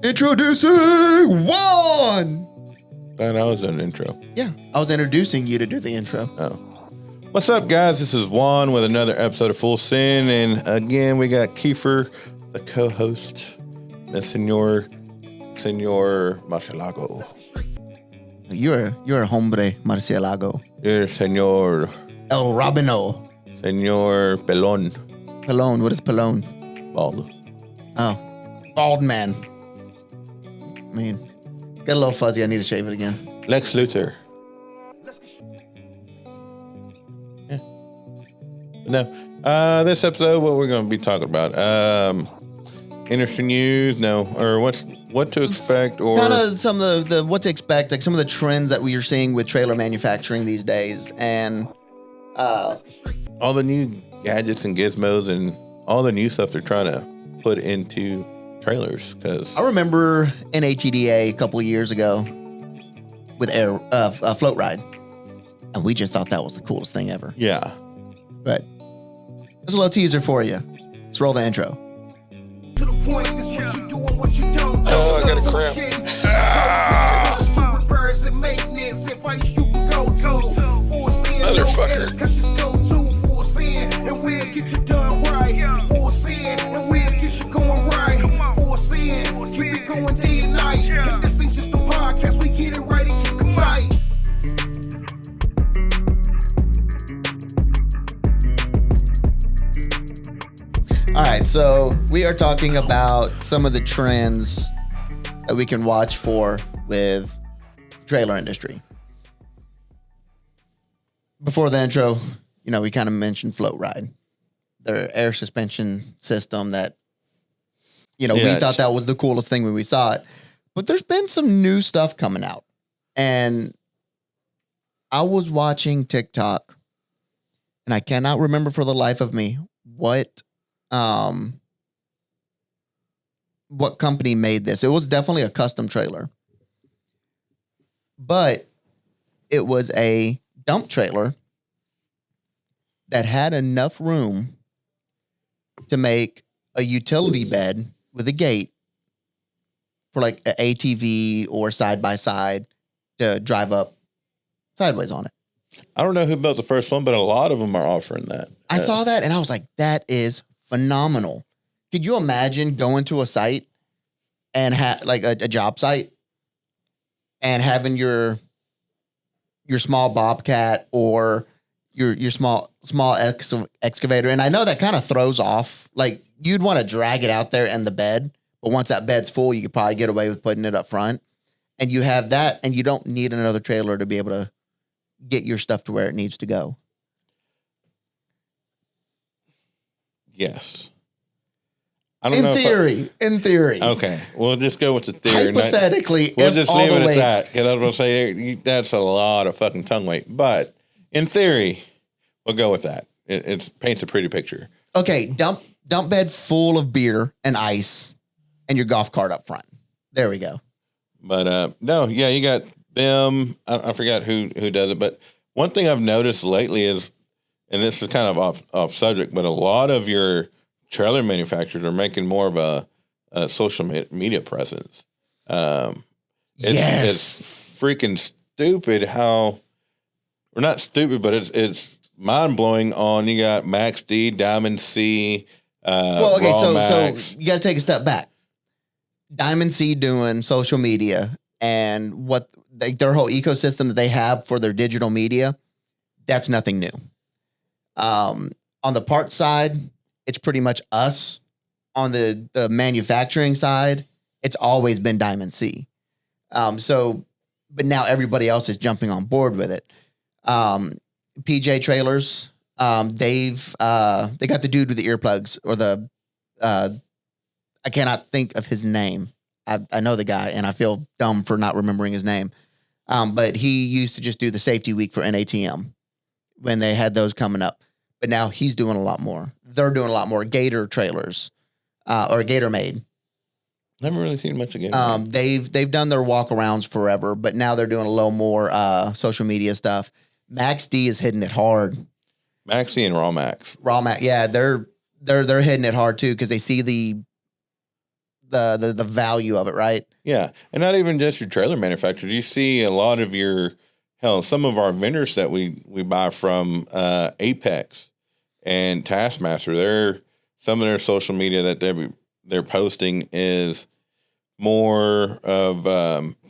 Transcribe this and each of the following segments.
Introducing Juan. That was an intro. Yeah, I was introducing you to do the intro. Oh. What's up, guys? This is Juan with another episode of Full Sin. And again, we got Kiefer, the co-host, the Senor Marcialago. You're a hombre, Marcialago. You're Senor El Rabino. Senor Pelon. Pelon. What is Pelon? Bald. Oh, bald man. I mean, got a little fuzzy. I need to shave it again. Lex Luthor. Yeah. No. This episode, what we're going to be talking about? Industry news, or what to expect, or kind of some of the what to expect, like some of the trends that we are seeing with trailer manufacturing these days, and all the new gadgets and gizmos and all the new stuff they're trying to put into trailers. Because I remember NATDA a couple of years ago with Float Ride, and we just thought that was the coolest thing ever. Yeah, but there's a little teaser for you. Let's roll the intro. To the point, this what you do and what you don't. Oh, I got a cramp. Motherfucker. And we'll get you done right. Full sin, and we'll get you going right. Full sin, keep it going day and night. And this ain't just a podcast, we get it right and keep it tight. All right, so we are talking about some of the trends that we can watch for with trailer industry. Before the intro, we kind of mentioned Float Ride, their air suspension system that, we thought that was the coolest thing when we saw it. But there's been some new stuff coming out. And I was watching TikTok, and I cannot remember for the life of me what company made this. It was definitely a custom trailer, but it was a dump trailer that had enough room to make a utility bed with a gate for like an ATV or side by side to drive up sideways on it. I don't know who built the first one, but a lot of them are offering that. I saw that and I was like, that is phenomenal. Could you imagine going to a site and like a job site and having your small Bobcat or your small excavator? And I know that kind of throws off, like you'd want to drag it out there in the bed, but once that bed's full, you could probably get away with putting it up front. And you have that, and you don't need another trailer to be able to get your stuff to where it needs to go. Yes. I don't know. In theory. Okay. We'll just go with the theory. Hypothetically, we'll just leave it at weights, that. Because I was going to say, that's a lot of fucking tongue weight. But in theory, we'll go with that. It paints a pretty picture. Okay. Dump bed full of beer and ice and your golf cart up front. There we go. But no, yeah, you got them. I forgot who does it. But one thing I've noticed lately is, and this is kind of off subject, but a lot of your trailer manufacturers are making more of a social media presence. It's freaking stupid how, or not stupid, but it's mind blowing. You got Max D, Diamond C. So you got to take a step back. Diamond C doing social media and what their whole ecosystem that they have for their digital media, that's nothing new. On the parts side, it's pretty much us. On the manufacturing side, it's always been Diamond C. But now everybody else is jumping on board with it. PJ Trailers, they got the dude with the earplugs or I cannot think of his name. I know the guy and I feel dumb for not remembering his name. But he used to just do the safety week for NATM when they had those coming up. But now he's doing a lot more. They're doing a lot more Gator trailers, or Gator Made. Never really seen much of Gator Made. They've done their walkarounds forever, but now they're doing a little more social media stuff. Max D is hitting it hard. Maxi and Raw Max. Yeah, they're hitting it hard too because they see the value of it, right? Yeah. And not even just your trailer manufacturers. You see a lot of some of our vendors that we buy from Apex and Taskmaster, some of their social media that they're posting is more of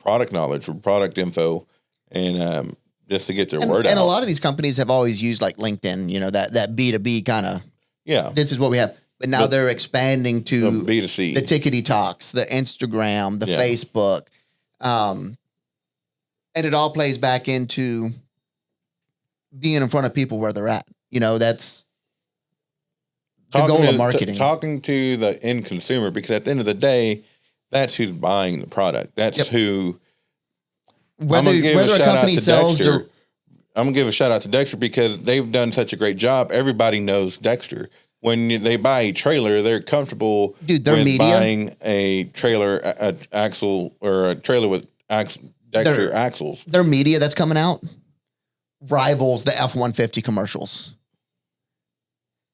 product knowledge or product info and just to get their word out. And a lot of these companies have always used like LinkedIn, that B2B kind of, this is what we have. But now they're expanding to B2C, the Tickety Talks, the Instagram, the Facebook. And it all plays back into being in front of people where they're at. That's the goal of marketing. Talking to the end consumer, because at the end of the day, that's who's buying the product. That's who. Whether a company sells, I'm gonna give a shout out to Dexter because they've done such a great job. Everybody knows Dexter. When they buy a trailer, they're comfortable with buying a trailer axle or a trailer with Dexter axles. Their media that's coming out rivals the F-150 commercials.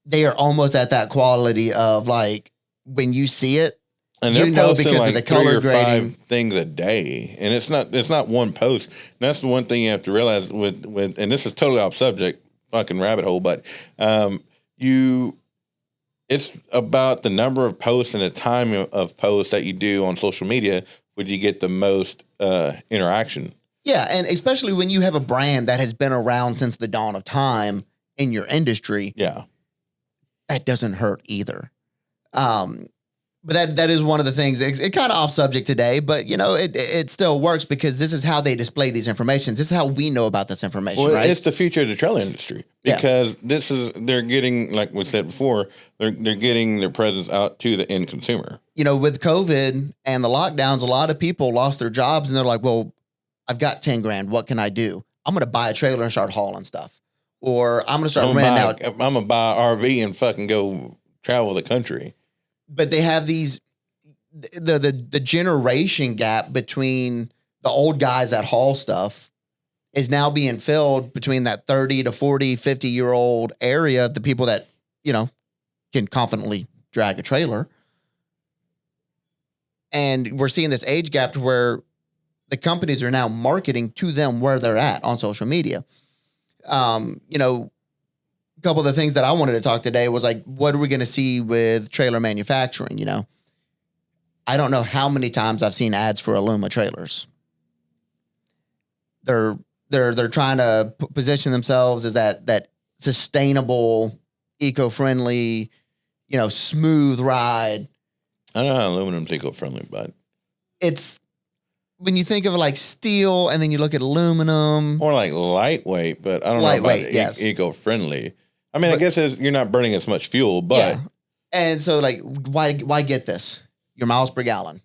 They are almost at that quality of like when you see it. And they're posting because like of the 3 color or 5 grading things a day, and it's not one post. And that's the one thing you have to realize with and this is totally off subject, fucking rabbit hole, but it's about the number of posts and the time of posts that you do on social media would you get the most interaction. Yeah, and especially when you have a brand that has been around since the dawn of time in your industry. Yeah, that doesn't hurt either. But that is one of the things. It's kind of off subject today, but it still works because this is how they display these informations. This is how we know about this information. Right? It's the future of the trailer industry because they're getting, like we said before, they're getting their presence out to the end consumer. With COVID and the lockdowns, a lot of people lost their jobs and they're like, well, I've got 10 grand. What can I do? I'm going to buy a trailer and start hauling stuff, or I'm going to start renting out. I'm going to buy an RV and fucking go travel the country. But they have the generation gap between the old guys that haul stuff is now being filled between that 30 to 40, 50-year-old area of the people that, can confidently drag a trailer. And we're seeing this age gap to where the companies are now marketing to them where they're at on social media. A couple of the things that I wanted to talk today was like, what are we going to see with trailer manufacturing? I don't know how many times I've seen ads for Aluma trailers. They're trying to position themselves as that sustainable, eco-friendly, smooth ride. I don't know how aluminum's eco-friendly, but it's when you think of it like steel and then you look at aluminum. More like lightweight, but I don't know about eco-friendly. I mean, I guess you're not burning as much fuel, but. Yeah. And so, like, why get this? Your miles per gallon,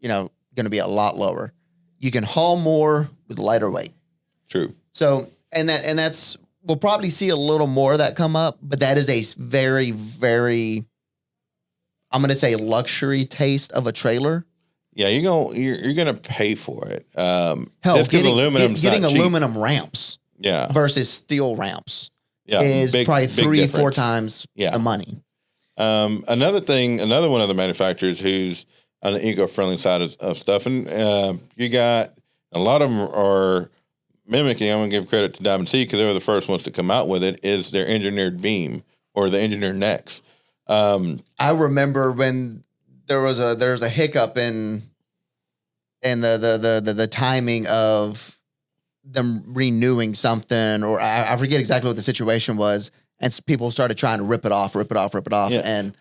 going to be a lot lower. You can haul more with lighter weight. True. So, and that's, we'll probably see a little more of that come up, but that is a very, very, I'm going to say luxury taste of a trailer. Yeah, you're gonna pay for it. Hell, getting aluminum ramps, versus steel ramps, is probably 3-4 times the money. Another one of the manufacturers who's on the eco-friendly side of stuff, and you got a lot of them are mimicking. I'm gonna give credit to Diamond C because they were the first ones to come out with it. Is their engineered beam or the engineered necks? I remember when there was a hiccup in the timing of them renewing something, or I forget exactly what the situation was, and people started trying to rip it off. Yeah. And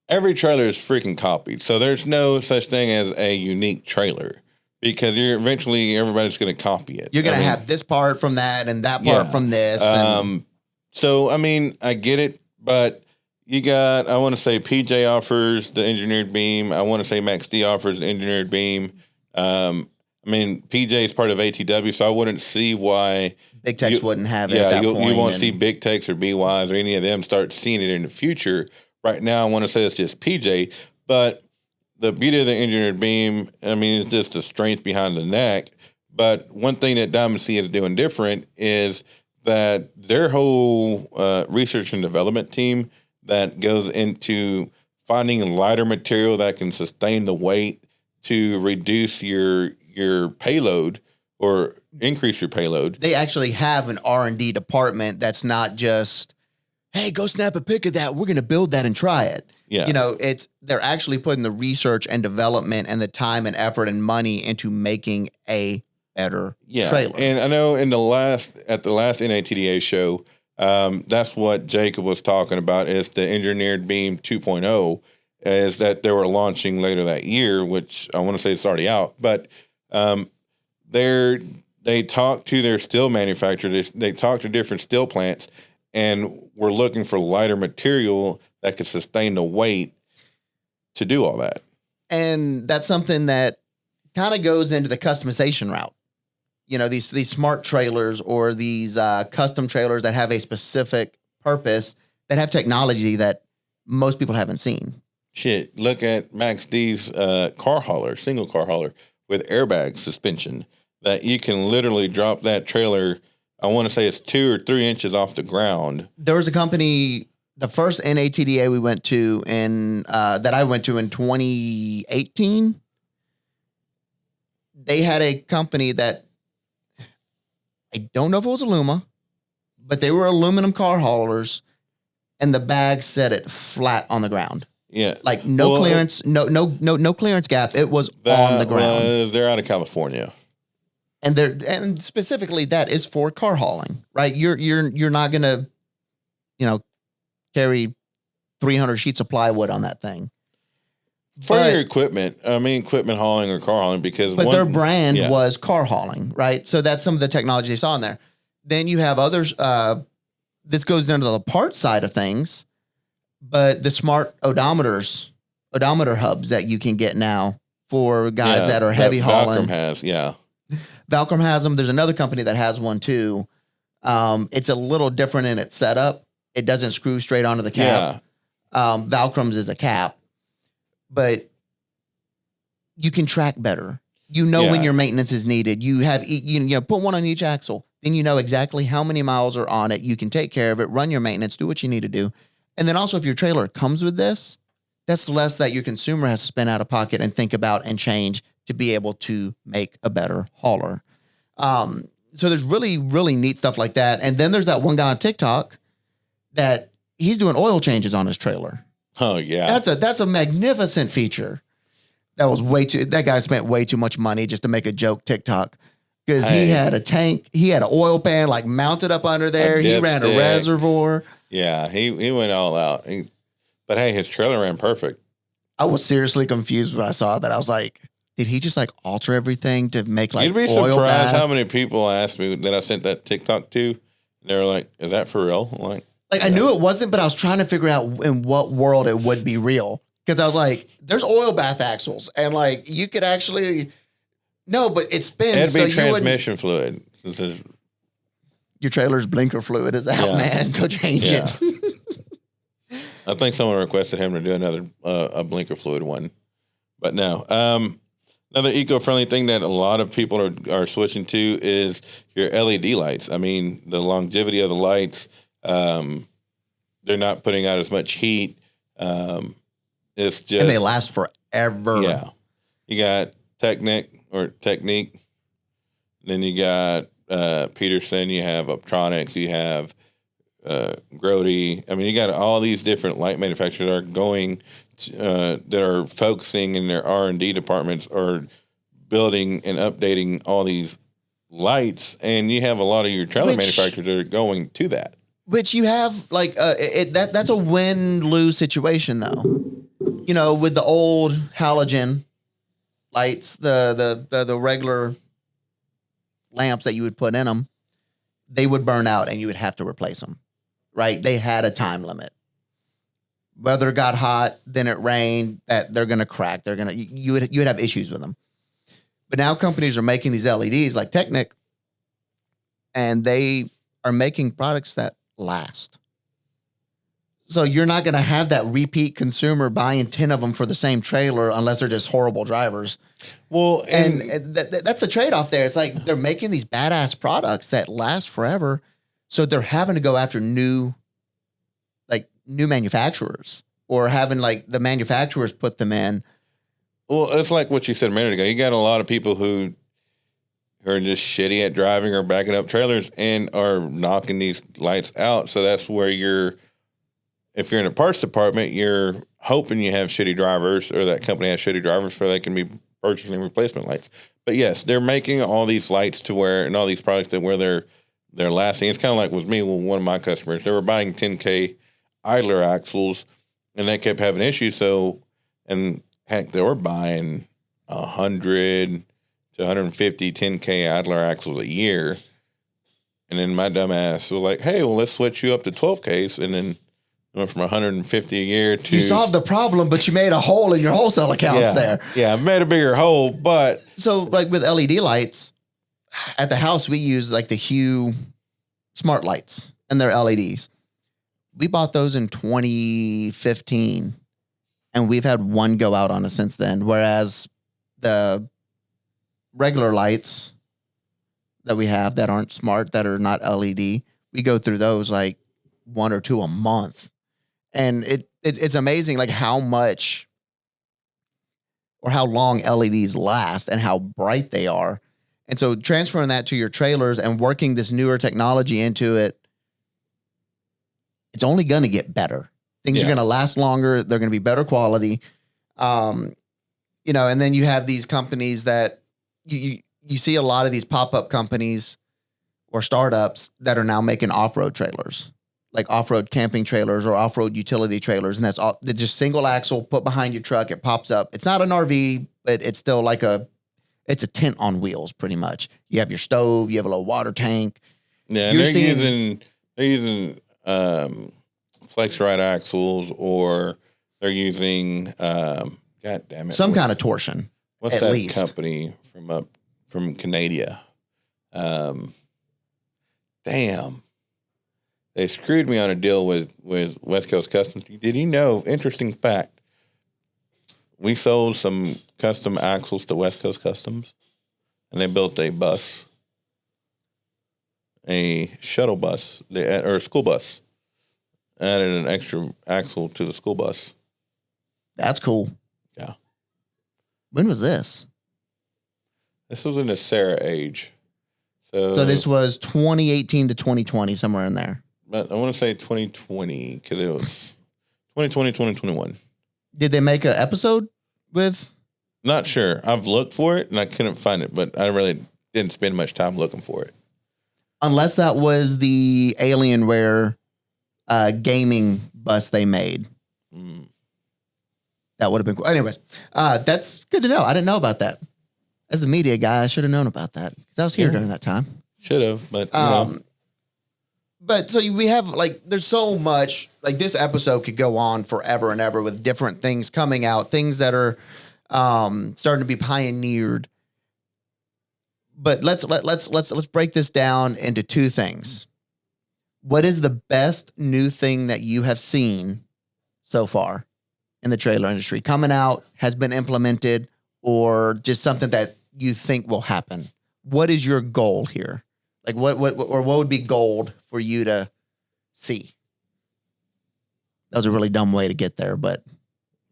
every trailer is freaking copied, so there's no such thing as a unique trailer because everybody's going to copy it. You're going to have this part from that and that part from this. So I get it, but you got, I want to say PJ offers the engineered beam. I want to say Max D offers the engineered beam. PJ is part of ATW, so I wouldn't see why Big Techs wouldn't have it. At that point, you won't see Big Techs or BYs or any of them start seeing it in the future. Right now, I want to say it's just PJ, but the beauty of the engineered beam, it's just the strength behind the neck. But one thing that Diamond C is doing different is that their whole research and development team, that goes into finding lighter material that can sustain the weight to reduce your payload or increase your payload. They actually have an R&D department that's not just, hey, go snap a pic of that. We're going to build that and try it. Yeah. You know, they're actually putting the research and development and the time and effort and money into making a better trailer. And I know at the last NATDA show, that's what Jacob was talking about is the engineered beam 2.0 is that they were launching later that year, which I want to say it's already out, but they talked to their steel manufacturer. They talked to different steel plants and were looking for lighter material that could sustain the weight to do all that. And that's something that kind of goes into the customization route. You know, these smart trailers or these custom trailers that have a specific purpose that have technology that most people haven't seen. Shit, look at Max D's car hauler, single car hauler with airbag suspension that you can literally drop that trailer. I want to say it's 2 or 3 inches off the ground. There was a company, the first NATDA we went to that I went to in 2018. They had a company that I don't know if it was Aluma, but they were aluminum car haulers, and the bag set it flat on the ground. Yeah, like no clearance, no clearance gap. It was on the ground. They're out of California, and specifically that is for car hauling, right? You're not gonna, carry 300 sheets of plywood on that thing. For your equipment, I mean, equipment hauling or car hauling, because their brand was car hauling, right? So that's some of the technology they saw in there. Then you have others. This goes into the part side of things, but the smart odometer hubs that you can get now for guys that are heavy hauling. Valcrum has, Valcrum has them. There's another company that has one too. It's a little different in its setup. It doesn't screw straight onto the cap. Valcrum's is a cap. But you can track better. You know when your maintenance is needed. You have put one on each axle. Then you know exactly how many miles are on it. You can take care of it, run your maintenance, do what you need to do. And then also if your trailer comes with this, that's less that your consumer has to spend out of pocket and think about and change to be able to make a better hauler. So there's really, really neat stuff like that. And then there's that one guy on TikTok that he's doing oil changes on his trailer. Oh yeah. That's a magnificent feature. That guy spent way too much money just to make a joke TikTok because he had a tank, he had an oil pan like mounted up under there. He ran a reservoir. Yeah, he went all out. But hey, his trailer ran perfect. I was seriously confused when I saw that. I was like, did he just like alter everything to make like You'd be oil surprised bath? how many people asked me that I sent that TikTok to. And they were like, is that for real? I'm like I knew it wasn't, but I was trying to figure out in what world it would be real. Because I was like, there's oil bath axles. And like, you could actually, no, but it spins. It'd be transmission fluid. Your trailer's blinker fluid is out, man. Go change it. I think someone requested him to do another a blinker fluid one. But no. Another eco-friendly thing that a lot of people are switching to is your LED lights. I mean, the longevity of the lights, they're not putting out as much heat. It's just, and they last forever. Yeah. You got Technique. Then you got Peterson. You have Optronics. You have Grody. I mean, you got all these different light manufacturers that are going that are focusing in their R&D departments or building and updating all these lights, and you have a lot of your trailer manufacturers that are going to that. Which you have like that's a win-lose situation though. With the old halogen lights, the regular lamps that you would put in them, they would burn out and you would have to replace them. Right? They had a time limit. Whether it got hot, then it rained, that they're gonna crack. You would have issues with them. But now companies are making these LEDs like Technic, and they are making products that last. So you're not going to have that repeat consumer buying 10 of them for the same trailer unless they're just horrible drivers. Well, and that's the trade-off there. It's like they're making these badass products that last forever. So they're having to go after new new manufacturers or having like the manufacturers put them in. Well, it's like what you said a minute ago. You got a lot of people who are just shitty at driving or backing up trailers and are knocking these lights out. So that's where if you're in a parts department, you're hoping you have shitty drivers or that company has shitty drivers so they can be purchasing replacement lights. But yes, they're making all these lights to where, and all these products that where they're lasting. It's kind of like with me, with one of my customers, they were buying 10K idler axles and they kept having issues. So, and heck, they were buying 100 to 150 10K idler axles a year. And then my dumb ass was like, hey, well, let's switch you up to 12Ks. And then went from 150 a year to... You solved the problem, but you made a hole in your wholesale accounts there. Yeah, I made a bigger hole, but... So, like with LED lights, at the house, we use like the Hue smart lights, and they're LEDs. We bought those in 2015, and we've had one go out on us since then, whereas the regular lights that we have that aren't smart, that are not LED, we go through those like 1 or 2 a month. And it's amazing like how much or how long LEDs last and how bright they are. And so transferring that to your trailers and working this newer technology into it, it's only going to get better. Things are going to last longer. They're going to be better quality. And then you have these companies that you see a lot of these pop-up companies or startups that are now making off-road trailers, like off-road camping trailers or off-road utility trailers. And they're just single axle put behind your truck. It pops up. It's not an RV, but it's still like it's a tent on wheels pretty much. You have your stove, you have a little water tank. Yeah, they're using flex ride axles, or they're using God damn it, some kind of torsion. What's that company from Canada? Damn. They screwed me on a deal with West Coast Customs. Did you know, interesting fact, we sold some custom axles to West Coast Customs, and they built a bus, a shuttle bus, or a school bus, added an extra axle to the school bus. That's cool. Yeah. When was this? This was in the Sarah age. So this was 2018 to 2020, somewhere in there. But I want to say 2020 because it was 2020, 2021. Did they make an episode with? Not sure. I've looked for it and I couldn't find it, but I really didn't spend much time looking for it. Unless that was the Alienware gaming bus they made. That would have been cool. Anyways, that's good to know. I didn't know about that. As the media guy, I should have known about that because I was here during that time. Should have, but you know. But so we have like, there's so much, like this episode could go on forever and ever with different things coming out, things that are starting to be pioneered. But let's break this down into two things. What is the best new thing that you have seen so far in the trailer industry coming out, has been implemented, or just something that you think will happen? What is your goal here? Like what would be gold for you to see? That was a really dumb way to get there, but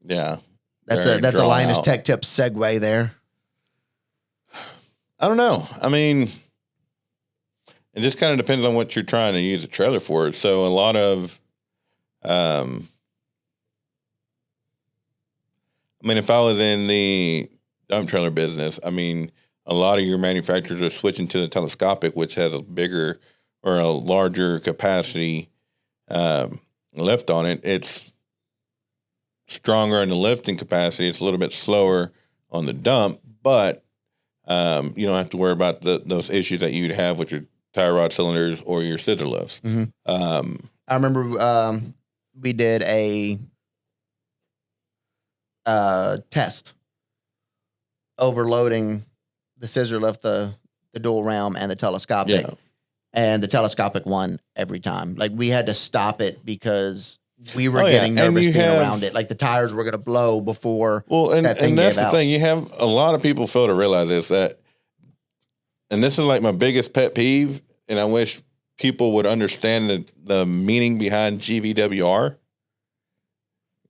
yeah, that's a Linus Tech Tips segue there. I don't know. I mean, it just kind of depends on what you're trying to use a trailer for. So a lot of, I mean, if I was in the dump trailer business, I mean, a lot of your manufacturers are switching to the telescopic, which has a bigger or a larger capacity lift on it. It's stronger in the lifting capacity. It's a little bit slower on the dump, but you don't have to worry about those issues that you'd have with your tie rod cylinders or your scissor lifts. Mm-hmm. I remember we did a test overloading the scissor lift, the dual ram, and the telescopic. Yeah. And the telescopic won every time. Like we had to stop it because we were getting nervous being around it. Like the tires were going to blow before. Well, and that's the thing. You have a lot of people fail to realize this, that, and this is like my biggest pet peeve, and I wish people would understand the meaning behind GVWR.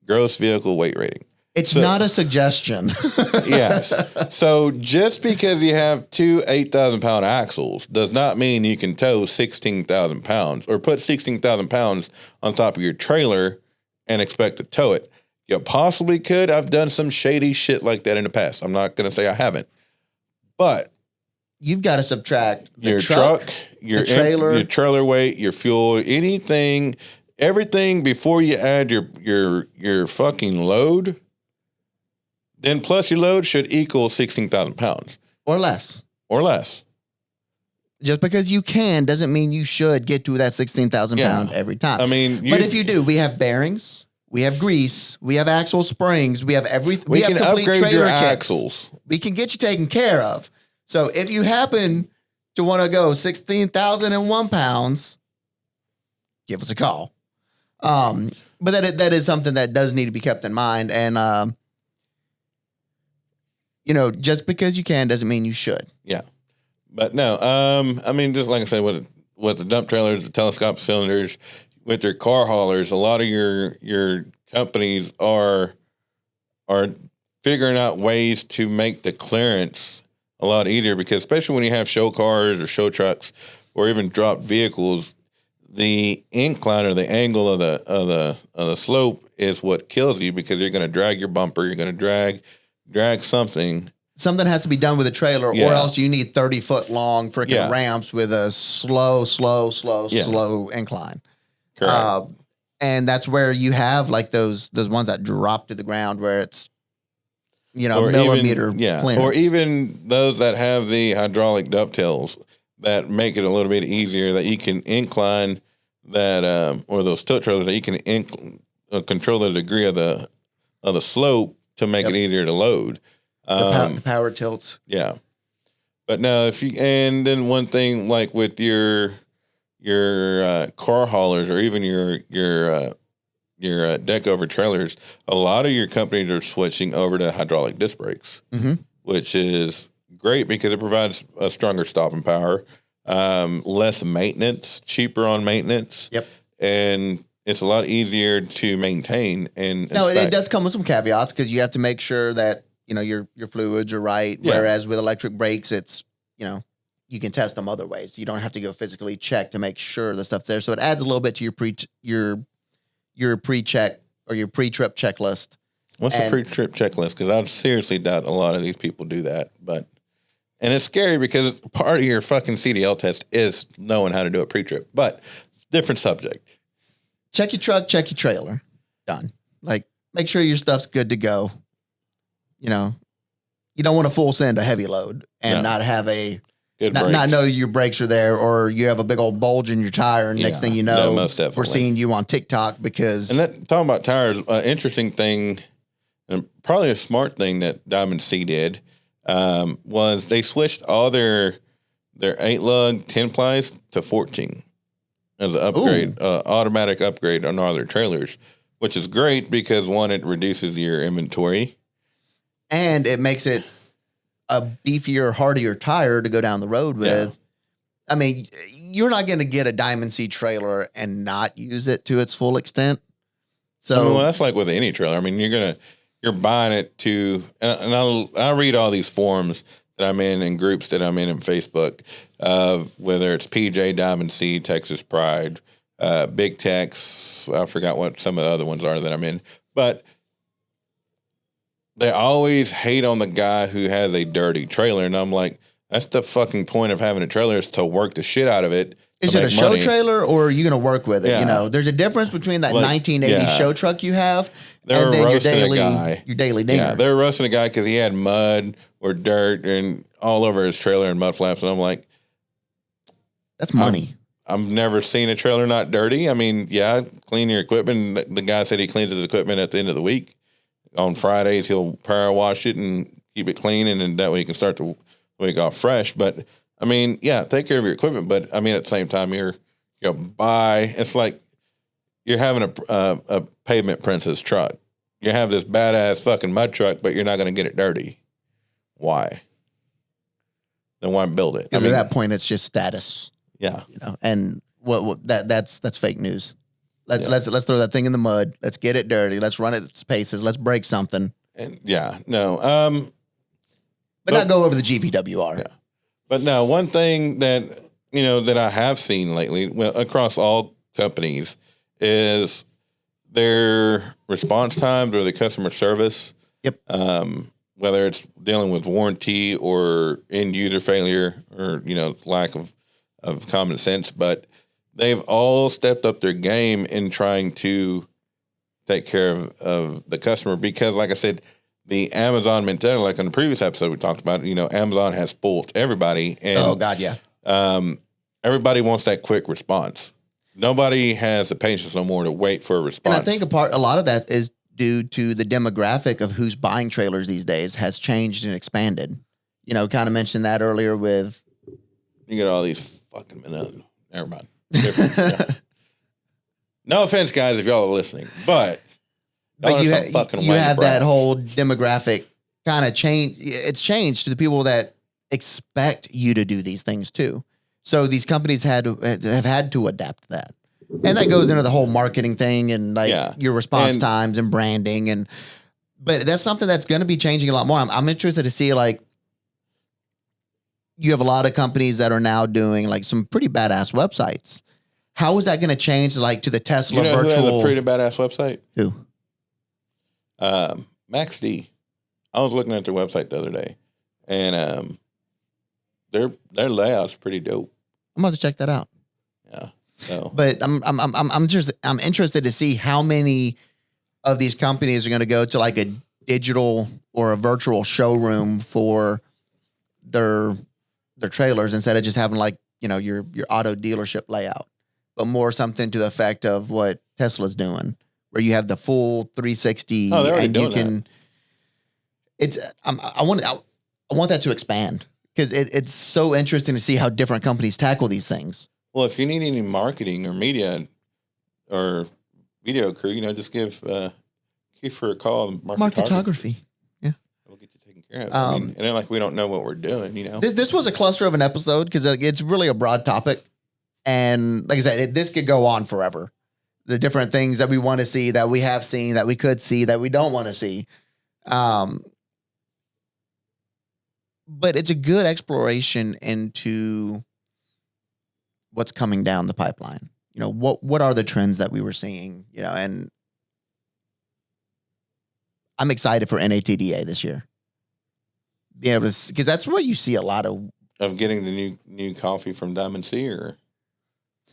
gross vehicle weight rating. It's not a suggestion. Yes. So just because you have two 8,000-pound axles does not mean you can tow 16,000 pounds or put 16,000 pounds on top of your trailer and expect to tow it. You possibly could. I've done some shady shit like that in the past. I'm not going to say I haven't. But you've got to subtract your truck, your trailer, your trailer weight, your fuel, anything, everything before you add your fucking load. Then plus your load should equal 16,000 pounds. Or less. Or less. Just because you can doesn't mean you should get to that 16,000 pound every time. I mean, but if you do, we have bearings, we have grease, we have axle springs, we have everything. We have can complete upgrade trailer your kits. axles. We can get you taken care of. So if you happen to want to go 16,001 pounds, give us a call. But that is something that does need to be kept in mind. And, just because you can doesn't mean you should. Yeah. But no, I mean, just like I said, with the dump trailers, the telescopic cylinders, with your car haulers, a lot of your companies are figuring out ways to make the clearance a lot easier, because especially when you have show cars or show trucks or even dropped vehicles, the incline or the angle of the slope is what kills you, because you're going to drag your bumper, you're going to drag something. Something has to be done with a trailer, or else you need 30-foot long freaking ramps with a slow incline. Correct. And that's where you have like those ones that drop to the ground where it's, or millimeter clearance. Or even those that have the hydraulic dovetails that make it a little bit easier, that you can incline that, or those tilt trailers that you can control the degree of the slope to make it easier to load. The power tilts. Yeah. But no, and then one thing, like with your car haulers or even your deck over trailers, a lot of your companies are switching over to hydraulic disc brakes, which is great because it provides a stronger stopping power, less maintenance, cheaper on maintenance. Yep. And it's a lot easier to maintain. And no, it does come with some caveats, because you have to make sure that your fluids are right. Yeah. Whereas with electric brakes, it's you can test them other ways. You don't have to go physically check to make sure the stuff's there. So it adds a little bit to your pre-check or your pre-trip checklist. What's the pre-trip checklist? Because I seriously doubt a lot of these people do that. And it's scary because part of your fucking CDL test is knowing how to do a pre-trip. But different subject. Check your truck, check your trailer. Done. Like, make sure your stuff's good to go. You don't want to full send a heavy load and not have not know your brakes are there, or you have a big old bulge in your tire, and next thing you know, we're seeing you on TikTok because. And talking about tires, interesting thing, and probably a smart thing that Diamond C did, was they switched all their 8-lug 10-plies to 14 as an upgrade, automatic upgrade on all their trailers, which is great because one, it reduces your inventory. And it makes it a beefier, hardier tire to go down the road with. Yeah. I mean, you're not going to get a Diamond C trailer and not use it to its full extent. So that's like with any trailer. I mean, you're buying it to, and I'll read all these forums that I'm in and groups that I'm in Facebook, whether it's PJ, Diamond C, Texas Pride, Big Tex. I forgot what some of the other ones are that I'm in, but they always hate on the guy who has a dirty trailer. And I'm like, that's the fucking point of having a trailer, is to work the shit out of it. Is it a show trailer, or are you going to work with it? Yeah. There's a difference between that 1980 show truck you have and then your daily dinger. Yeah, they were roasting a guy because he had mud or dirt and all over his trailer and mud flaps. And I'm like, that's money. I've never seen a trailer not dirty. I mean, clean your equipment. The guy said he cleans his equipment at the end of the week. On Fridays, he'll power wash it and keep it clean, and then that way you can start the week off fresh. But I mean, take care of your equipment. But I mean, at the same time, it's like you're having a pavement princess truck. You have this badass fucking mud truck, but you're not going to get it dirty. Why? Then why build it? Because at that point, it's just status. Yeah, and that's fake news. Let's throw that thing in the mud. Let's get it dirty. Let's run its paces. Let's break something. And but not go over the GVWR. Yeah. But no, one thing that that I have seen lately, across all companies, is their response times or the customer service. Yep. Whether it's dealing with warranty or end user failure or lack of common sense, but they've all stepped up their game in trying to take care of the customer, because, like I said, the Amazon mentality, like in the previous episode we talked about, Amazon has spoiled everybody. And, oh God, yeah. Everybody wants that quick response. Nobody has the patience no more to wait for a response. And I think a lot of that is due to the demographic of who's buying trailers these days has changed and expanded. Kind of mentioned that earlier with. You get all these fucking men. Never mind. Yeah. No offense, guys, if y'all are listening, but you have that whole demographic kind of change. It's changed to the people that expect you to do these things too. So these companies have had to adapt to that. And that goes into the whole marketing thing and your response times and branding. But that's something that's going to be changing a lot more. I'm interested to see, you have a lot of companies that are now doing some pretty badass websites. How is that going to change to the Tesla virtual? Who has a pretty badass website? Who? Max D. I was looking at their website the other day, and their layout's pretty dope. I'm about to check that out. Yeah. So, but I'm interested to see how many of these companies are going to go to a digital or a virtual showroom for their trailers instead of just having your auto dealership layout, but more something to the effect of what Tesla's doing, where you have the full 360 and you can. That. I want that to expand because it's so interesting to see how different companies tackle these things. Well, if you need any marketing or media or video crew, just give Kiefer a call. Marketography. Yeah. We'll get you taken care of. And then we don't know what we're doing, This was a cluster of an episode because it's really a broad topic. And like I said, this could go on forever. The different things that we want to see, that we have seen, that we could see, that we don't want to see. But it's a good exploration into what's coming down the pipeline. What are the trends that we were seeing, and I'm excited for NATDA this year. Be able to, because that's where you see a lot of getting the new coffee from Diamond C or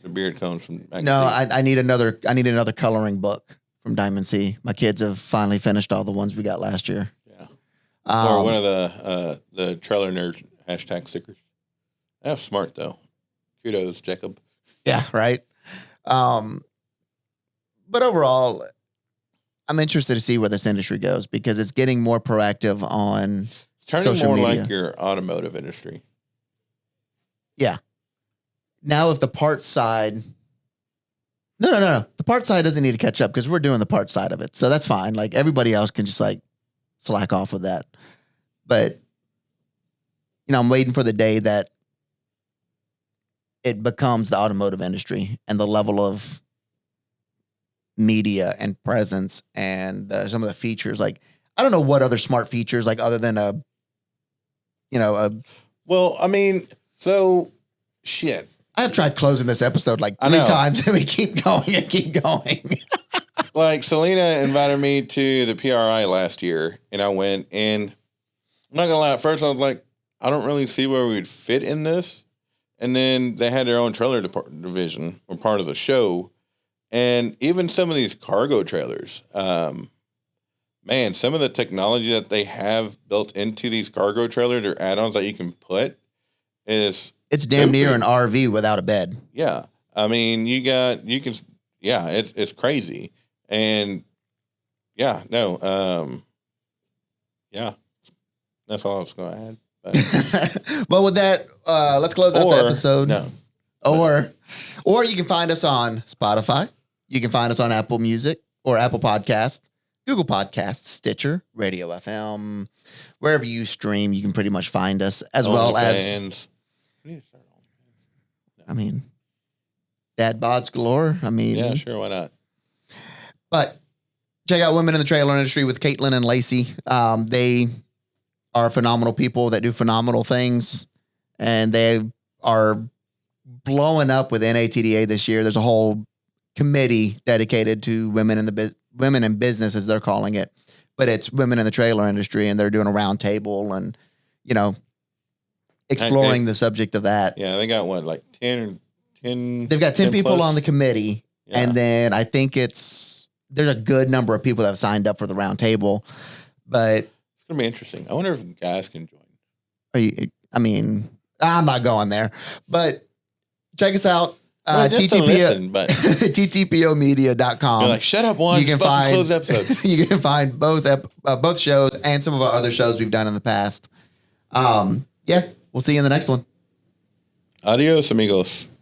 the beard cones from Max No, D. I need another coloring book from Diamond C. My kids have finally finished all the ones we got last year. Yeah. Or one of the trailer nerd hashtag stickers. That's smart though. Kudos, Jacob. Yeah, right. But overall, I'm interested to see where this industry goes because it's getting more proactive on turning social more media. like your automotive industry. Yeah. Now, if the parts side, no, the parts side doesn't need to catch up because we're doing the parts side of it, so that's fine. Everybody else can just slack off with that. But I'm waiting for the day that it becomes the automotive industry and the level of media and presence and some of the features. I don't know what other smart features other than shit. I have tried closing this episode 3 times and we keep going and keep going. Selena invited me to the PRI last year and I went, and I'm not gonna lie, at first I was I don't really see where we would fit in this. And then they had their own trailer division or part of the show. And even some of these cargo trailers, man, some of the technology that they have built into these cargo trailers or add-ons that you can put is... It's damn near an RV without a bed. Yeah. It's crazy. And yeah, no, that's all I was going to add. Well, with that, let's close out the episode. No. Or you can find us on Spotify. You can find us on Apple Music or Apple Podcast, Google Podcasts, Stitcher, Radio FM, wherever you stream, you can pretty much find us as well as. Dad bods galore. Yeah, sure, why not? But check out Women in the Trailer Industry with Caitlin and Lacey. They are phenomenal people that do phenomenal things, and they are blowing up with NATDA this year. There's a whole committee dedicated to women in business, as they're calling it, but it's women in the trailer industry, and they're doing a round table and, exploring the subject of that. Yeah, they got what, like 10? They've got 10 people plus? on the committee, and then I think there's a good number of people that have signed up for the round table, but It's gonna be interesting. I wonder if guys can join. I'm not going there, but check us out. Just to listen, but ttpomedia.com. you're like, shut up, Juan. You can find close episode. you can find both shows and some of our other shows we've done in the past. We'll see you in the next one. Adios, amigos.